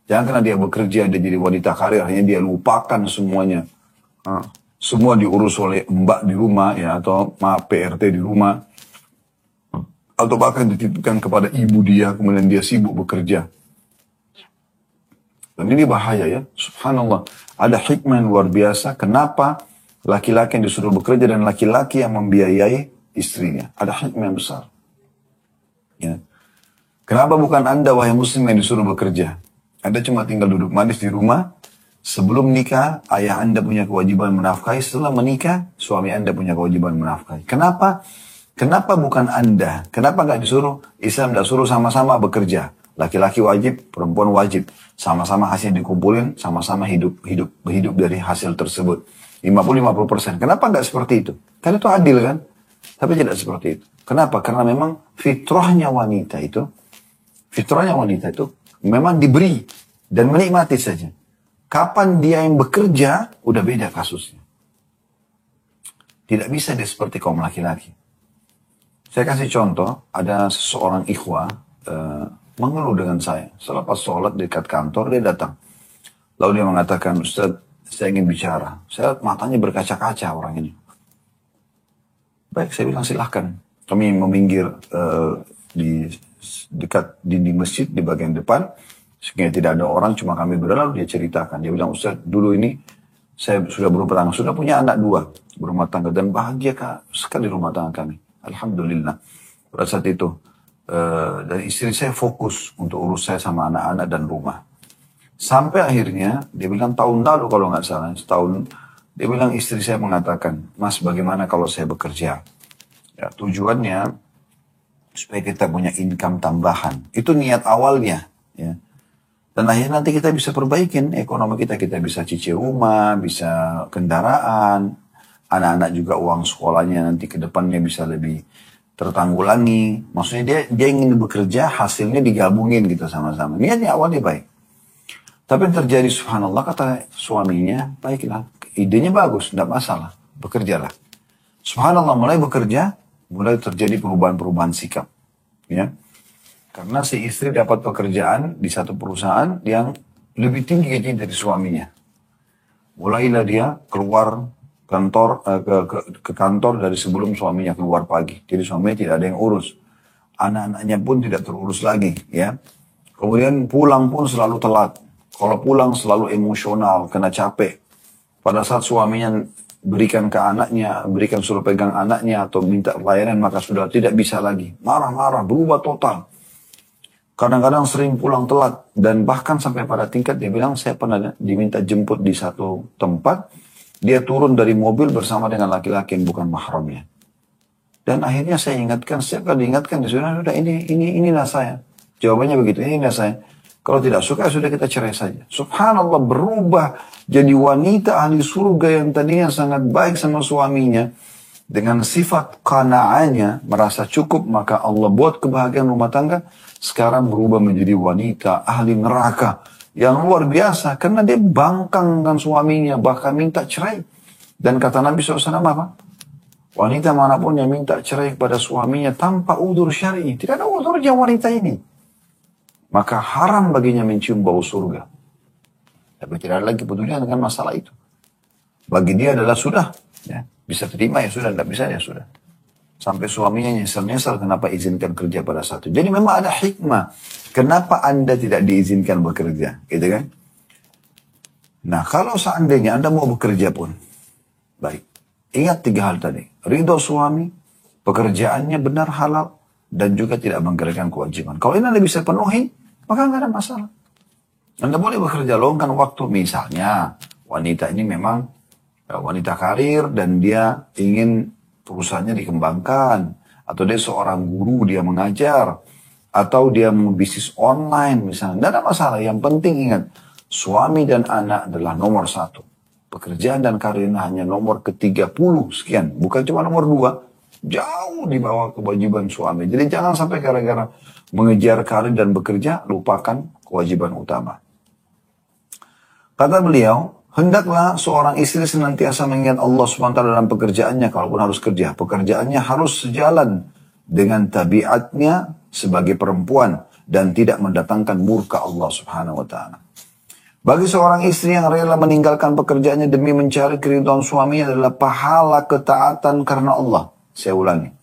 Jangan karena dia bekerja, dia jadi wanita karir, akhirnya dia lupakan semuanya. Semua diurus oleh mbak di rumah, ya, atau PRT di rumah. Atau bahkan dititipkan kepada ibu dia, kemudian dia sibuk bekerja. Dan ini bahaya ya, subhanallah. Ada hikmah yang luar biasa, kenapa laki-laki yang disuruh bekerja dan laki-laki yang membiayai istrinya. Ada hikmah yang besar. Ya. Kenapa bukan Anda, wahai muslim, yang disuruh bekerja? Anda cuma tinggal duduk manis di rumah. Sebelum nikah, ayah Anda punya kewajiban menafkahi. Setelah menikah, suami Anda punya kewajiban menafkahi. Kenapa? Kenapa bukan Anda? Kenapa nggak disuruh? Islam nggak suruh sama-sama bekerja. Laki-laki wajib, perempuan wajib. Sama-sama hasil dikumpulin, sama-sama hidup dari hasil tersebut. 50-50%. Kenapa nggak seperti itu? Kan itu adil kan? Tapi tidak seperti itu. Kenapa? Karena memang fitrahnya wanita itu memang diberi dan menikmati saja. Kapan dia yang bekerja, udah beda kasusnya. Tidak bisa dia seperti kaum laki-laki. Saya kasih contoh, ada seseorang ikhwah mengeluh dengan saya. Selepas sholat dekat kantor, dia datang. Lalu dia mengatakan, Ustaz, saya ingin bicara. Saya matanya berkaca-kaca orang ini. Baik, saya bilang silahkan. Kami meminggir di dekat dinding masjid di bagian depan. Sehingga tidak ada orang, cuma kami berdua. Lalu dia ceritakan. Dia bilang, Ustaz, dulu ini saya sudah berumah tangga. Sudah punya anak 2 berumah tangga. Dan bahagia sekali rumah tangga kami. Alhamdulillah. Pada saat itu, dan istri saya fokus untuk urus saya sama anak-anak dan rumah. Sampai akhirnya, dia bilang tahun lalu kalau nggak salah, setahun, dia bilang istri saya mengatakan, Mas bagaimana kalau saya bekerja? Ya, tujuannya, supaya kita punya income tambahan. Itu niat awalnya. Ya. Dan akhirnya nanti kita bisa perbaikin ekonomi kita bisa cicil rumah, bisa kendaraan, anak-anak juga uang sekolahnya nanti ke depannya bisa lebih tertanggulangi. Maksudnya dia ingin bekerja, hasilnya digabungin gitu sama-sama. Niatnya awalnya baik. Tapi yang terjadi subhanallah kata suaminya, baiklah, idenya bagus, tidak masalah, bekerjalah. Subhanallah mulai bekerja, mulai terjadi perubahan-perubahan sikap. Ya. Karena si istri dapat pekerjaan di satu perusahaan yang lebih tinggi gajinya dari suaminya. Mulailah dia keluar kantor ke kantor dari sebelum suaminya keluar pagi. Jadi suaminya tidak ada yang urus. Anak-anaknya pun tidak terurus lagi, ya. Kemudian pulang pun selalu telat. Kalau pulang selalu emosional, kena capek. Pada saat suaminya berikan ke anaknya, berikan suruh pegang anaknya atau minta pelayanan, maka sudah tidak bisa lagi. Marah-marah, berubah total. Kadang-kadang sering pulang telat. Dan bahkan sampai pada tingkat dia bilang, saya pernah diminta jemput di satu tempat. Dia turun dari mobil bersama dengan laki-laki yang bukan mahramnya. Dan akhirnya saya ingatkan, setiap kali diingatkan, dia sudah ini inilah saya. Jawabannya begitu, inilah saya. Kalau tidak suka, sudah kita cerai saja. Subhanallah, berubah jadi wanita ahli surga yang tadinya sangat baik sama suaminya. Dengan sifat qana'anya, merasa cukup, maka Allah buat kebahagiaan rumah tangga. Sekarang berubah menjadi wanita ahli neraka yang luar biasa. Karena dia bangkang dengan suaminya, bahkan minta cerai. Dan kata Nabi SAW apa? Wanita manapun yang minta cerai kepada suaminya tanpa udzur syar'i, tidak ada udzurnya wanita ini, maka haram baginya mencium bau surga. Tapi tidak ada lagi pedulian dengan masalah itu. Bagi dia adalah sudah, ya, bisa terima ya sudah, tidak bisa ya sudah. Sampai suaminya nyesel-nyesel kenapa izinkan kerja pada saat itu. Jadi memang ada hikmah. Kenapa Anda tidak diizinkan bekerja, gitu kan? Nah, kalau seandainya Anda mau bekerja pun, baik. Ingat 3 hal tadi. Ridho suami, pekerjaannya benar halal, dan juga tidak menggerakkan kewajiban. Kalau ini Anda bisa penuhi, maka nggak ada masalah. Anda boleh bekerja luangkan waktu. Misalnya, wanita ini memang wanita karir dan dia ingin perusahaannya dikembangkan. Atau dia seorang guru, dia mengajar. Atau dia mau bisnis online misalnya. Tidak ada masalah. Yang penting ingat, suami dan anak adalah nomor 1. Pekerjaan dan karir hanya nomor ke-30 sekian. Bukan cuma nomor 2. Jauh di bawah kewajiban suami. Jadi jangan sampai gara-gara mengejar karir dan bekerja, lupakan kewajiban utama. Kata beliau, hendaklah seorang istri senantiasa mengingat Allah SWT dalam pekerjaannya, kalaupun harus kerja. Pekerjaannya harus sejalan dengan tabiatnya sebagai perempuan dan tidak mendatangkan murka Allah SWT. Bagi seorang istri yang rela meninggalkan pekerjaannya demi mencari keridhaan suaminya adalah pahala ketaatan karena Allah. Saya ulangi.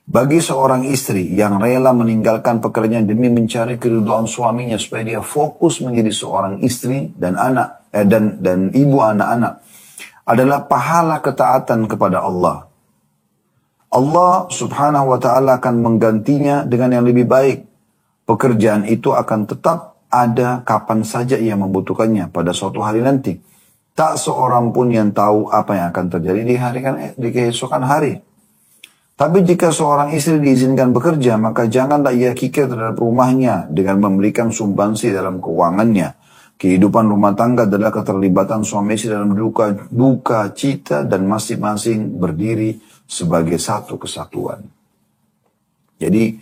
Bagi seorang istri yang rela meninggalkan pekerjaan demi mencari keridhaan suaminya supaya dia fokus menjadi seorang istri dan anak dan ibu anak-anak adalah pahala ketaatan kepada Allah. Allah Subhanahu wa taala akan menggantinya dengan yang lebih baik. Pekerjaan itu akan tetap ada kapan saja ia membutuhkannya pada suatu hari nanti. Tak seorang pun yang tahu apa yang akan terjadi di keesokan hari. Tapi jika seorang istri diizinkan bekerja, maka janganlah ia kikir terhadap rumahnya dengan memberikan sumbansi dalam keuangannya. Kehidupan rumah tangga adalah keterlibatan suami istri dalam duka, cita, dan masing-masing berdiri sebagai satu kesatuan. Jadi,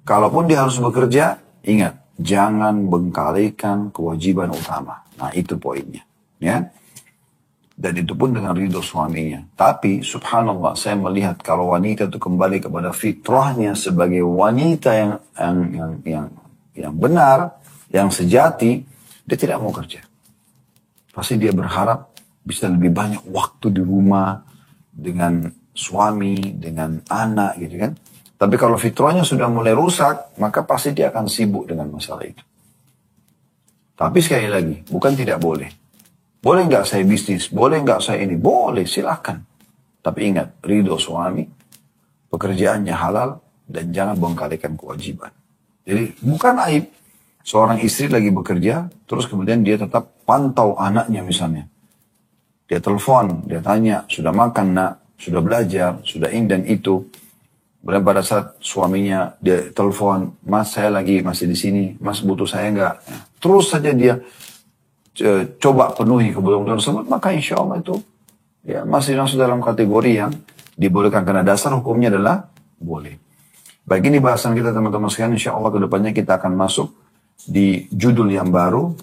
kalaupun dia harus bekerja, ingat, jangan bengkalikan kewajiban utama. Nah, itu poinnya. Ya. Dan itu pun dengan ridho suaminya. Tapi, subhanallah, saya melihat kalau wanita itu kembali kepada fitrahnya sebagai wanita yang benar, yang sejati, dia tidak mau kerja. Pasti dia berharap bisa lebih banyak waktu di rumah, dengan suami, dengan anak, gitu kan. Tapi kalau fitrahnya sudah mulai rusak, maka pasti dia akan sibuk dengan masalah itu. Tapi sekali lagi, bukan tidak boleh. Boleh nggak saya bisnis? Boleh nggak saya ini? Boleh, silakan. Tapi ingat, ridho suami, pekerjaannya halal, dan jangan bengkalikan kewajiban. Jadi bukan aib. Seorang istri lagi bekerja, terus kemudian dia tetap pantau anaknya misalnya. Dia telepon, dia tanya, sudah makan nak? Sudah belajar? Sudah ini dan itu? Kemudian pada saat suaminya dia telepon, mas saya lagi masih di sini, mas butuh saya nggak? Terus saja dia coba penuhi kebutuhan tersebut, maka insya Allah itu ya masih masuk dalam kategori yang dibolehkan karena dasar hukumnya adalah boleh. Baik, ini bahasan kita teman-teman sekalian. Insya Allah kedepannya kita akan masuk di judul yang baru.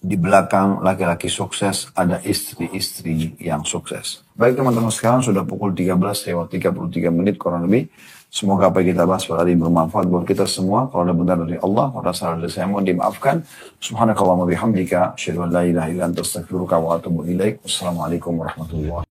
Di belakang laki-laki sukses ada istri-istri yang sukses. Baik teman-teman sekarang sudah pukul 13:33 kurang lebih. Semoga apa yang kita bahas pada hari ini bermanfaat buat kita semua. Kalau ada benar dari Allah, kalau ada salah dari saya mohon dimaafkan. Subhanakallahumma bihamdika, asyhadu an la ilaha illa anta astaghfiruka wa atubu ilaik. Wassalamualaikum warahmatullahi wabarakatuh.